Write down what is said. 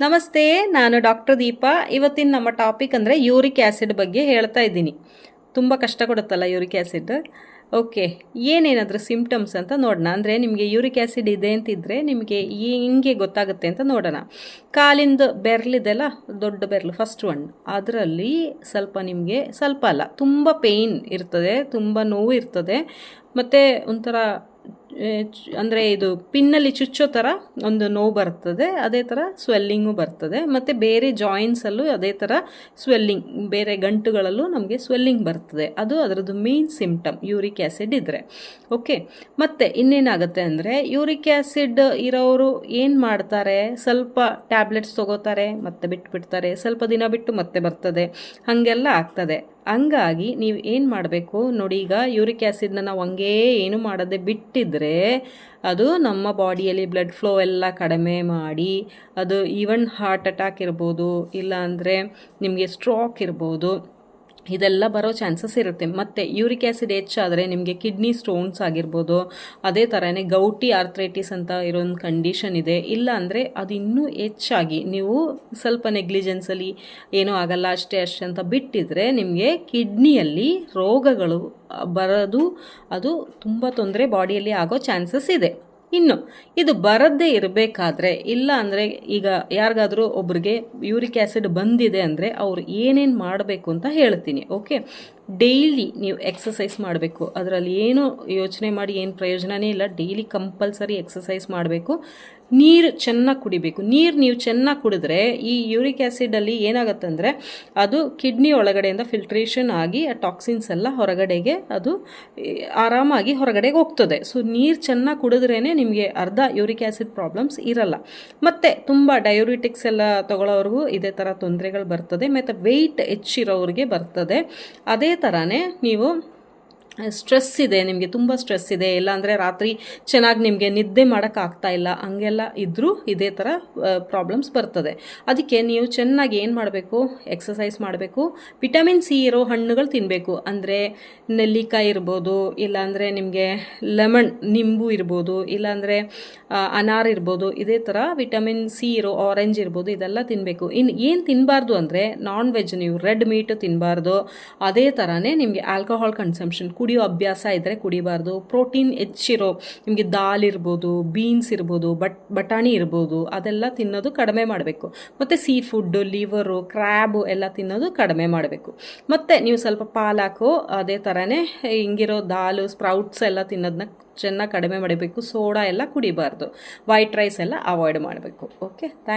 ನಮಸ್ತೆ, ನಾನು ಡಾಕ್ಟರ್ ದೀಪಾ. ಇವತ್ತಿನ ನಮ್ಮ ಟಾಪಿಕ್ ಅಂದರೆ ಯೂರಿಕ್ ಆ್ಯಸಿಡ್ ಬಗ್ಗೆ ಹೇಳ್ತಾ ಇದ್ದೀನಿ. ತುಂಬ ಕಷ್ಟ ಕೊಡುತ್ತಲ್ಲ ಯೂರಿಕ್ ಆ್ಯಸಿಡ್. ಓಕೆ, ಏನೇನಾದರೂ ಸಿಂಪ್ಟಮ್ಸ್ ಅಂತ ನೋಡೋಣ. ಅಂದರೆ ನಿಮಗೆ ಯೂರಿಕ್ ಆ್ಯಸಿಡ್ ಇದೆ ಅಂತಿದ್ದರೆ ನಿಮಗೆ ಹಿಂಗೆ ಗೊತ್ತಾಗುತ್ತೆ ಅಂತ ನೋಡೋಣ. ಕಾಲಿಂದ ಬೆರಳಿದೆಲ್ಲ, ದೊಡ್ಡ ಬೆರಳು ಫಸ್ಟ್ ಒನ್, ಅದರಲ್ಲಿ ನಿಮಗೆ ಸ್ವಲ್ಪ ಅಲ್ಲ, ತುಂಬ ಪೇಯ್ನ್ ಇರ್ತದೆ, ತುಂಬ ನೋವು ಇರ್ತದೆ. ಮತ್ತು ಒಂಥರ ಅಂದರೆ ಇದು ಪಿನ್ನಲ್ಲಿ ಚುಚ್ಚೋ ಥರ ಒಂದು ನೋವು ಬರ್ತದೆ. ಅದೇ ಥರ ಸ್ವೆಲ್ಲಿಂಗು ಬರ್ತದೆ. ಮತ್ತು ಬೇರೆ ಜಾಯಿಂಟ್ಸಲ್ಲೂ ಅದೇ ಥರ ಸ್ವೆಲ್ಲಿಂಗ್, ಬೇರೆ ಗಂಟುಗಳಲ್ಲೂ ನಮಗೆ ಸ್ವೆಲ್ಲಿಂಗ್ ಬರ್ತದೆ. ಅದು ಅದರದ್ದು ಮೇನ್ ಸಿಂಪ್ಟಮ್ ಯೂರಿಕ್ ಆ್ಯಸಿಡ್ ಇದ್ದರೆ. ಓಕೆ, ಮತ್ತು ಇನ್ನೇನಾಗುತ್ತೆ ಅಂದರೆ ಯೂರಿಕ್ ಆ್ಯಸಿಡ್ ಇರೋರು ಏನು ಮಾಡ್ತಾರೆ, ಸ್ವಲ್ಪ ಟ್ಯಾಬ್ಲೆಟ್ಸ್ ತೊಗೋತಾರೆ, ಮತ್ತೆ ಬಿಟ್ಬಿಡ್ತಾರೆ, ಸ್ವಲ್ಪ ದಿನ ಬಿಟ್ಟು ಮತ್ತೆ ಬರ್ತದೆ, ಹಾಗೆಲ್ಲ ಆಗ್ತದೆ. ಹಂಗಾಗಿ ನೀವು ಏನು ಮಾಡಬೇಕು ನೋಡಿ, ಈಗ ಯೂರಿಕ್ ಆ್ಯಸಿಡ್ನ ನಾವು ಹಂಗೇ ಏನು ಮಾಡದೆ ಬಿಟ್ಟಿದ್ರೆ ಅದು ನಮ್ಮ ಬಾಡಿಯಲ್ಲಿ ಬ್ಲಡ್ ಫ್ಲೋ ಎಲ್ಲ ಕಡಿಮೆ ಮಾಡಿ ಅದು ಈವನ್ ಹಾರ್ಟ್ ಅಟ್ಯಾಕ್ ಇರ್ಬೋದು, ಇಲ್ಲ ಅಂದರೆ ನಿಮಗೆ ಸ್ಟ್ರೋಕ್ ಇರ್ಬೋದು, ಇದೆಲ್ಲ ಬರೋ ಚಾನ್ಸಸ್ ಇರುತ್ತೆ. ಮತ್ತು ಯೂರಿಕ್ ಆ್ಯಸಿಡ್ ಹೆಚ್ಚಾದರೆ ನಿಮಗೆ ಕಿಡ್ನಿ ಸ್ಟೋನ್ಸ್ ಆಗಿರ್ಬೋದು, ಅದೇ ಥರನೇ ಗೌಟಿ ಆರ್ಥ್ರೈಟಿಸ್ ಅಂತ ಇರೋ ಒಂದು ಕಂಡೀಷನ್ ಇದೆ. ಇಲ್ಲ ಅಂದರೆ ಅದು ಇನ್ನೂ ಹೆಚ್ಚಾಗಿ ನೀವು ಸ್ವಲ್ಪ ನೆಗ್ಲಿಜೆನ್ಸಲ್ಲಿ ಏನೂ ಆಗಲ್ಲ ಅಷ್ಟೇ ಅಂತ ಬಿಟ್ಟಿದ್ರೆ ನಿಮಗೆ ಕಿಡ್ನಿಯಲ್ಲಿ ರೋಗಗಳು ಬರೋದು, ಅದು ತುಂಬ ತೊಂದರೆ ಬಾಡಿಯಲ್ಲಿ ಆಗೋ ಚಾನ್ಸಸ್ ಇದೆ. ಇನ್ನು ಇದು ಬರದೇ ಇರಬೇಕಾದ್ರೆ, ಇಲ್ಲ ಅಂದರೆ ಈಗ ಯಾರಿಗಾದರೂ ಒಬ್ರಿಗೆ ಯೂರಿಕ್ ಆ್ಯಸಿಡ್ ಬಂದಿದೆ ಅಂದರೆ ಅವ್ರು ಏನೇನು ಮಾಡಬೇಕು ಅಂತ ಹೇಳ್ತೀನಿ. ಓಕೆ, ಡೈಲಿ ನೀವು ಎಕ್ಸಸೈಸ್ ಮಾಡಬೇಕು. ಅದರಲ್ಲಿ ಏನು ಯೋಚನೆ ಮಾಡಿ ಏನು ಪ್ರಯೋಜನವೇ ಇಲ್ಲ. ಡೈಲಿ ಕಂಪಲ್ಸರಿ ಎಕ್ಸಸೈಸ್ ಮಾಡಬೇಕು. ನೀರು ಚೆನ್ನಾಗಿ ಕುಡಿಬೇಕು. ನೀವು ಚೆನ್ನಾಗಿ ಕುಡಿದ್ರೆ ಈ ಯೂರಿಕ್ ಆ್ಯಸಿಡಲ್ಲಿ ಏನಾಗುತ್ತೆ ಅಂದರೆ ಅದು ಕಿಡ್ನಿ ಒಳಗಡೆಯಿಂದ ಫಿಲ್ಟ್ರೇಷನ್ ಆಗಿ ಆ ಟಾಕ್ಸಿನ್ಸ್ ಎಲ್ಲ ಹೊರಗಡೆಗೆ ಅದು ಆರಾಮಾಗಿ ಹೊರಗಡೆಗೆ ಹೋಗ್ತದೆ. ಸೊ ನೀರು ಚೆನ್ನಾಗಿ ಕುಡಿದ್ರೇ ನಿಮಗೆ ಅರ್ಧ ಯೂರಿಕ್ ಆ್ಯಸಿಡ್ ಪ್ರಾಬ್ಲಮ್ಸ್ ಇರಲ್ಲ. ಮತ್ತು ತುಂಬ ಡಯೂರಿಟಿಕ್ಸ್ ಎಲ್ಲ ತಗೊಳ್ಳೋವ್ರಿಗೂ ಇದೇ ಥರ ತೊಂದರೆಗಳು ಬರ್ತದೆ. ಮತ್ತು ವೆಯ್ಟ್ ಹೆಚ್ಚಿರೋರಿಗೆ ಬರ್ತದೆ. ಅದೇ ಥರನೇ ನೀವು ಸ್ಟ್ರೆಸ್ ಇದೆ, ನಿಮಗೆ ತುಂಬ ಸ್ಟ್ರೆಸ್ ಇದೆ, ಇಲ್ಲಾಂದರೆ ರಾತ್ರಿ ಚೆನ್ನಾಗಿ ನಿಮಗೆ ನಿದ್ದೆ ಮಾಡೋಕ್ಕಾಗ್ತಾ ಇಲ್ಲ, ಹಂಗೆಲ್ಲ ಇದ್ದರೂ ಇದೇ ಥರ ಪ್ರಾಬ್ಲಮ್ಸ್ ಬರ್ತದೆ. ಅದಕ್ಕೆ ನೀವು ಚೆನ್ನಾಗಿ ಏನು ಮಾಡಬೇಕು, ಎಕ್ಸಸೈಸ್ ಮಾಡಬೇಕು. ವಿಟಮಿನ್ ಸಿ ಇರೋ ಹಣ್ಣುಗಳು ತಿನ್ನಬೇಕು. ಅಂದರೆ ನೆಲ್ಲಿಕಾಯಿ ಇರ್ಬೋದು, ಇಲ್ಲಾಂದರೆ ನಿಮಗೆ ನಿಂಬು ಇರ್ಬೋದು, ಇಲ್ಲಾಂದರೆ ಅನಾರ್ ಇರ್ಬೋದು. ಇದೇ ಥರ ವಿಟಮಿನ್ ಸಿ ಇರೋ ಆರೆಂಜ್ ಇರ್ಬೋದು, ಇದೆಲ್ಲ ತಿನ್ನಬೇಕು. ಇನ್ನು ಏನು ತಿನ್ನಬಾರ್ದು ಅಂದರೆ ನಾನ್ ವೆಜ್, ನೀವು ರೆಡ್ ಮೀಟ್ ತಿನ್ನಬಾರ್ದು. ಅದೇ ಥರನೇ ನಿಮಗೆ ಆಲ್ಕೋಹಾಲ್ ಕನ್ಸಂಪ್ಷನ್, ಕುಡಿಯೋ ಅಭ್ಯಾಸ ಇದ್ದರೆ ಕುಡಿಬಾರ್ದು. ಪ್ರೋಟೀನ್ ಹೆಚ್ಚಿರೋ ನಿಮಗೆ ದಾಲ್ ಇರ್ಬೋದು, ಬೀನ್ಸ್ ಇರ್ಬೋದು, ಬಟಾಣಿ ಇರ್ಬೋದು, ಅದೆಲ್ಲ ತಿನ್ನೋದು ಕಡಿಮೆ ಮಾಡಬೇಕು. ಮತ್ತು ಸೀ ಫುಡ್ಡು, ಲಿವರು, ಕ್ರ್ಯಾಬು ಎಲ್ಲ ತಿನ್ನೋದು ಕಡಿಮೆ ಮಾಡಬೇಕು. ಮತ್ತು ನೀವು ಸ್ವಲ್ಪ ಪಾಲಾಕು, ಅದೇ ಥರನೇ ಹಿಂಗಿರೋ ದಾಲು, ಸ್ಪ್ರೌಟ್ಸ್ ಎಲ್ಲ ತಿನ್ನೋದನ್ನ ಚೆನ್ನಾಗಿ ಕಡಿಮೆ ಮಾಡಬೇಕು. ಸೋಡಾ ಎಲ್ಲ ಕುಡಿಬಾರ್ದು. ವೈಟ್ ರೈಸ್ ಎಲ್ಲ ಅವಾಯ್ಡ್ ಮಾಡಬೇಕು. Okay, thank